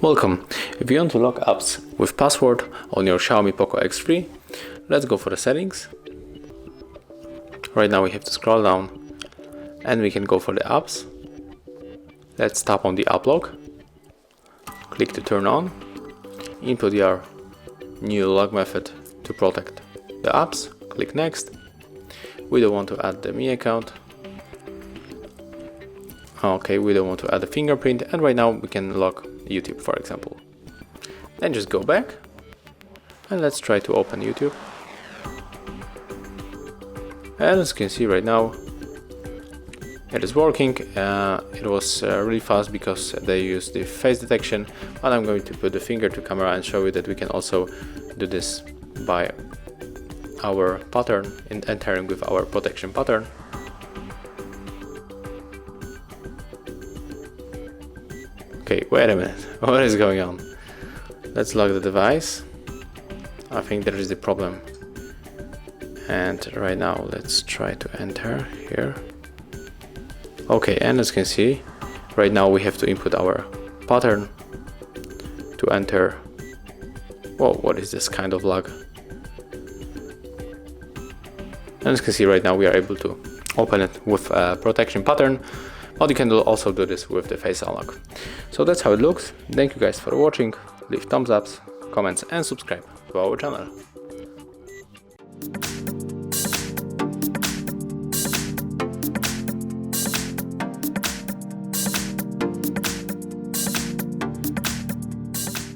Welcome. If you want to lock apps with password on your Xiaomi POCO X3, let's go for the settings. Right now we have to scroll down and we can go for the apps. Let's tap on the app lock, click to turn on, input your new lock method to protect the apps, click next. We don't want to add the Mi account. Okay, we don't want to add a fingerprint, and right now we can lock YouTube, for example. Then just go back and let's try to open YouTube. And as you can see right now, it is working. It was really fast because they used the face detection, but I'm going to put the finger to camera and show you that we can also do this by our pattern and entering with our protection pattern. Okay, wait a minute, what is going on? Let's lock the device. I think there is the problem. And right now let's try to enter here. Okay, and as you can see, right now we have to input our pattern to enter. Whoa, what is this kind of lag? And as you can see right now we are able to open it with a protection pattern, but you can also do this with the face unlock. So that's how it looks. Thank you guys for watching. Leave thumbs ups, comments and subscribe to our channel.